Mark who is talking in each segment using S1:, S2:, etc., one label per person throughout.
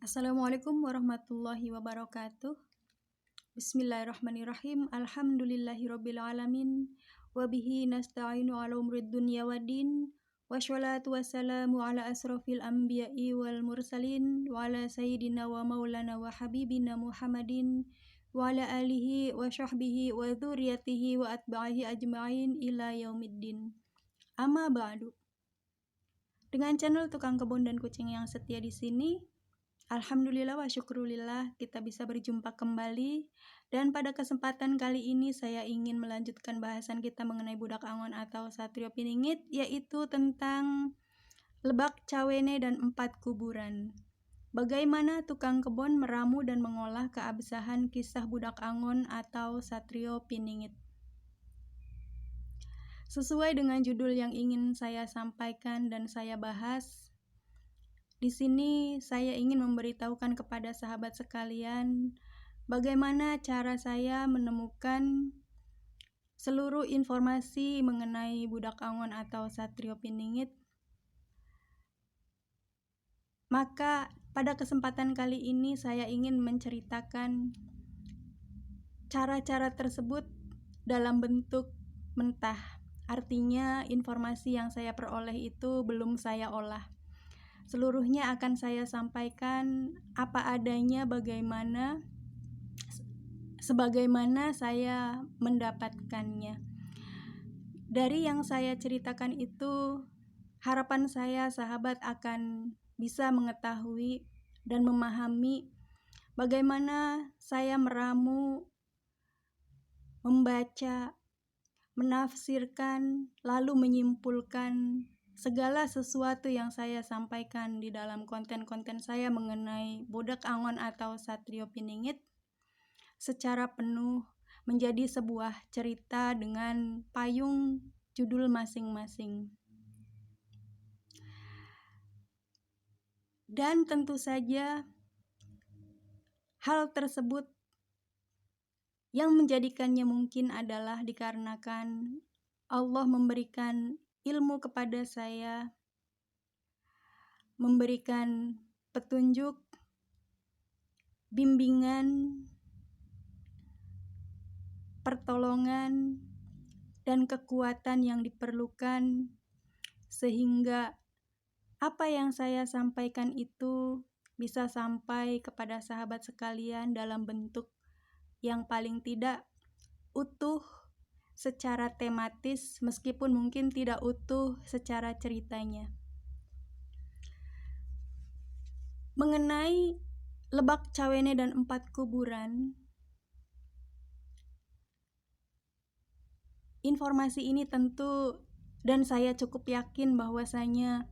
S1: Assalamualaikum warahmatullahi wabarakatuh. Bismillahirrahmanirrahim. Alhamdulillahirabbil alamin. Wa bihi nasta'inu 'ala umrid dunya waddin. Wassalatu wassalamu 'ala asrofil anbiya'i wal mursalin wa 'ala sayyidina wa maulana wa habibina Muhammadin wa 'ala alihi wa sahbihi wa dzurriyyatihi wa atba'ihi ajma'in ila yaumiddin. Amma ba'du. Dengan channel Tukang Kebun dan Kucing yang setia di sini, alhamdulillah wa syukurillah kita bisa berjumpa kembali. Dan pada kesempatan kali ini saya ingin melanjutkan bahasan kita mengenai budak angon atau satrio piningit, yaitu tentang lebak cawene dan 4 kuburan. Bagaimana tukang kebun meramu dan mengolah keabsahan kisah budak angon atau satrio piningit. Sesuai dengan judul yang ingin saya sampaikan dan saya bahas, di sini saya ingin memberitahukan kepada sahabat sekalian bagaimana cara saya menemukan seluruh informasi mengenai budak angon atau satrio piningit. Maka pada kesempatan kali ini saya ingin menceritakan cara-cara tersebut dalam bentuk mentah. Artinya informasi yang saya peroleh itu belum saya olah. Seluruhnya akan saya sampaikan apa adanya sebagaimana saya mendapatkannya. Dari yang saya ceritakan itu, harapan saya sahabat akan bisa mengetahui dan memahami bagaimana saya meramu, membaca, menafsirkan, lalu menyimpulkan segala sesuatu yang saya sampaikan di dalam konten-konten saya mengenai budak angon atau satrio piningit secara penuh menjadi sebuah cerita dengan payung judul masing-masing. Dan tentu saja hal tersebut yang menjadikannya mungkin adalah dikarenakan Allah memberikan ilmu kepada saya, memberikan petunjuk, bimbingan, pertolongan, dan kekuatan yang diperlukan sehingga apa yang saya sampaikan itu bisa sampai kepada sahabat sekalian dalam bentuk yang paling tidak utuh secara tematis, meskipun mungkin tidak utuh secara ceritanya. Mengenai lebak cawene dan 4 kuburan, informasi ini tentu dan saya cukup yakin bahwasanya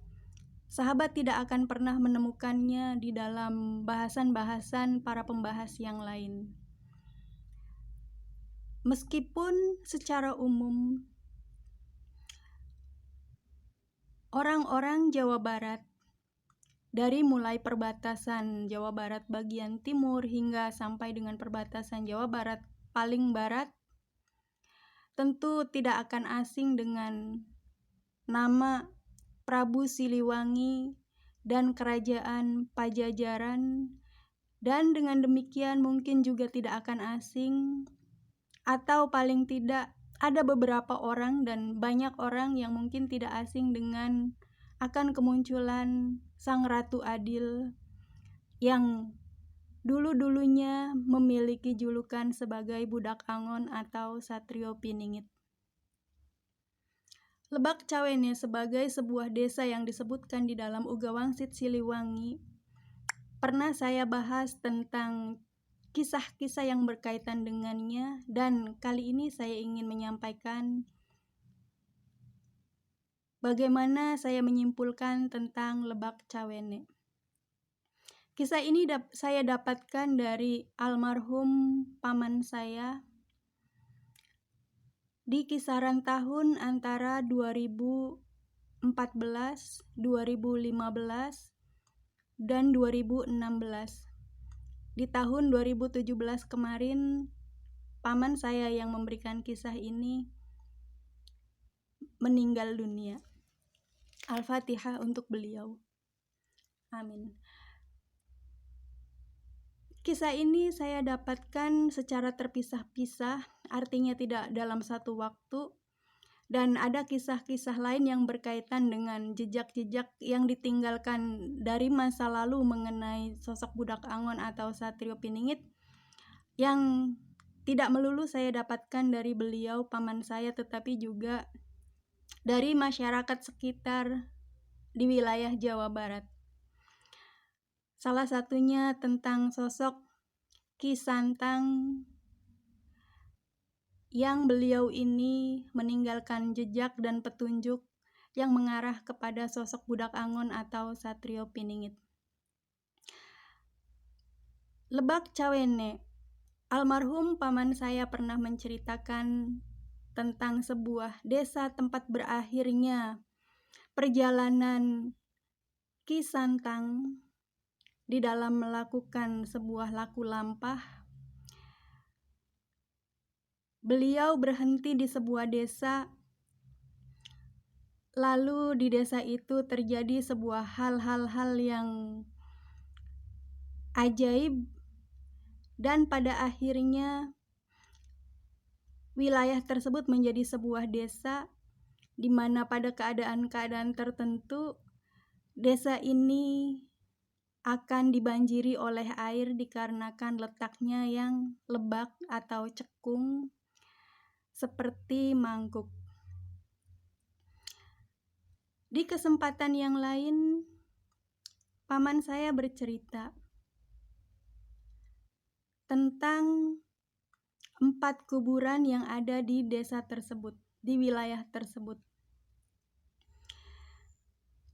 S1: sahabat tidak akan pernah menemukannya di dalam bahasan-bahasan para pembahas yang lain. Meskipun secara umum orang-orang Jawa Barat, dari mulai perbatasan Jawa Barat bagian timur hingga sampai dengan perbatasan Jawa Barat paling barat, tentu tidak akan asing dengan nama Prabu Siliwangi dan Kerajaan Pajajaran, dan dengan demikian mungkin juga tidak akan asing, atau paling tidak ada beberapa orang dan banyak orang yang mungkin tidak asing dengan akan kemunculan Sang Ratu Adil yang dulu-dulunya memiliki julukan sebagai budak angon atau satrio piningit. Lebak Cawene sebagai sebuah desa yang disebutkan di dalam Uga Wangsit Siliwangi, pernah saya bahas tentang kisah-kisah yang berkaitan dengannya, dan kali ini saya ingin menyampaikan bagaimana saya menyimpulkan tentang Lebak Cawene. Kisah ini saya dapatkan dari almarhum paman saya di kisaran tahun antara 2014, 2015, dan 2016. Di tahun 2017 kemarin, paman saya yang memberikan kisah ini meninggal dunia. Al-Fatihah untuk beliau. Amin. Kisah ini saya dapatkan secara terpisah-pisah, artinya tidak dalam satu waktu, dan ada kisah-kisah lain yang berkaitan dengan jejak-jejak yang ditinggalkan dari masa lalu mengenai sosok Budak Angon atau Satrio Piningit yang tidak melulu saya dapatkan dari beliau paman saya, tetapi juga dari masyarakat sekitar di wilayah Jawa Barat. Salah satunya tentang sosok Ki Santang yang beliau ini meninggalkan jejak dan petunjuk yang mengarah kepada sosok Budak Angon atau Satrio Piningit. Lebak Cawene, almarhum paman saya pernah menceritakan tentang sebuah desa tempat berakhirnya perjalanan Ki Santang di dalam melakukan sebuah laku lampah. Beliau berhenti di sebuah desa, lalu di desa itu terjadi sebuah hal-hal yang ajaib, dan pada akhirnya wilayah tersebut menjadi sebuah desa di mana pada keadaan-keadaan tertentu desa ini akan dibanjiri oleh air dikarenakan letaknya yang lebak atau cekung seperti mangkuk. Di kesempatan yang lain, paman saya bercerita tentang 4 kuburan yang ada di desa tersebut, di wilayah tersebut.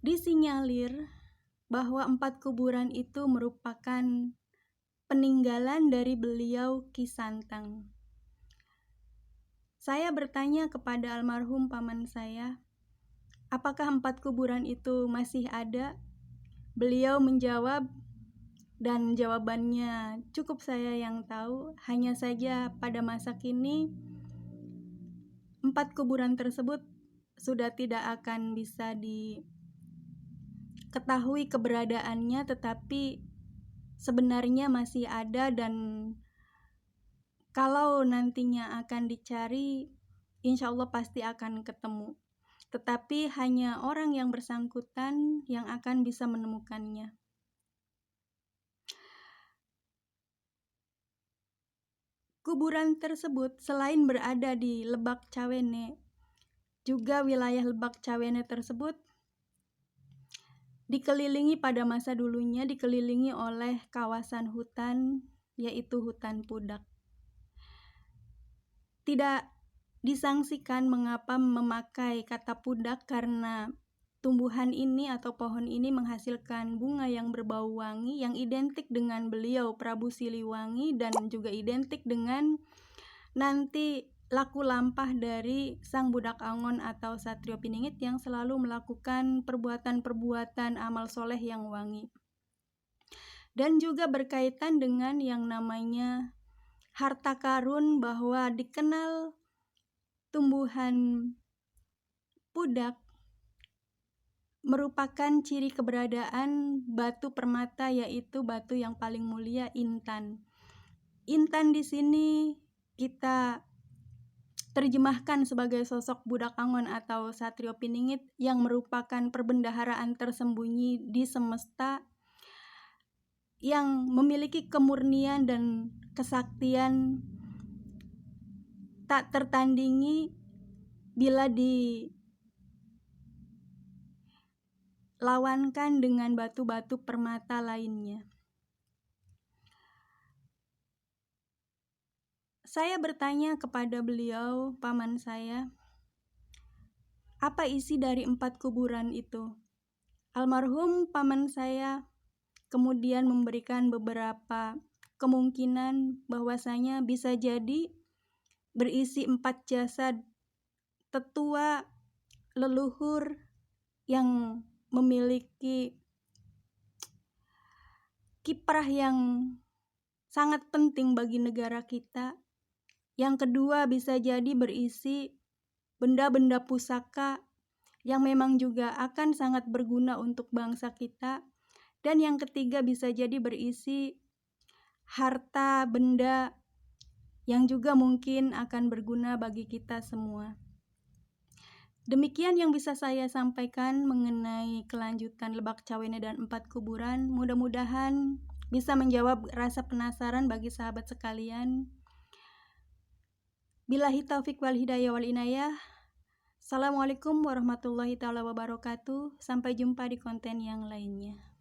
S1: Disinyalir bahwa 4 kuburan itu merupakan peninggalan dari beliau Ki Santang. Saya bertanya kepada almarhum paman saya, apakah 4 kuburan itu masih ada? Beliau menjawab, dan jawabannya cukup saya yang tahu, hanya saja pada masa kini 4 kuburan tersebut sudah tidak akan bisa diketahui keberadaannya, tetapi sebenarnya masih ada, dan kalau nantinya akan dicari, insya Allah pasti akan ketemu. Tetapi hanya orang yang bersangkutan yang akan bisa menemukannya. Kuburan tersebut selain berada di Lebak Cawene, juga wilayah Lebak Cawene tersebut dikelilingi pada masa dulunya dikelilingi oleh kawasan hutan, yaitu hutan pudak. Tidak disangsikan mengapa memakai kata pudak karena tumbuhan ini atau pohon ini menghasilkan bunga yang berbau wangi yang identik dengan beliau Prabu Siliwangi dan juga identik dengan nanti laku lampah dari sang Budak Angon atau Satrio Piningit yang selalu melakukan perbuatan-perbuatan amal soleh yang wangi. Dan juga berkaitan dengan yang namanya harta karun, bahwa dikenal tumbuhan pudak merupakan ciri keberadaan batu permata, yaitu batu yang paling mulia, intan. Intan di sini kita terjemahkan sebagai sosok Budak Angon atau Satrio Piningit yang merupakan perbendaharaan tersembunyi di semesta yang memiliki kemurnian dan kesaktian tak tertandingi bila dilawankan dengan batu-batu permata lainnya. Saya bertanya kepada beliau, paman saya, apa isi dari 4 kuburan itu? Almarhum paman saya kemudian memberikan beberapa kemungkinan bahwasanya bisa jadi berisi 4 jasad tetua leluhur yang memiliki kiprah yang sangat penting bagi negara kita. Yang kedua bisa jadi berisi benda-benda pusaka yang memang juga akan sangat berguna untuk bangsa kita. Dan yang ketiga bisa jadi berisi harta benda yang juga mungkin akan berguna bagi kita semua. Demikian yang bisa saya sampaikan mengenai kelanjutan Lebak Cawene dan 4 kuburan. Mudah-mudahan bisa menjawab rasa penasaran bagi sahabat sekalian. Billahi taufik wal hidayah wal inayah. Assalamualaikum warahmatullahi taala wabarakatuh. Sampai jumpa di konten yang lainnya.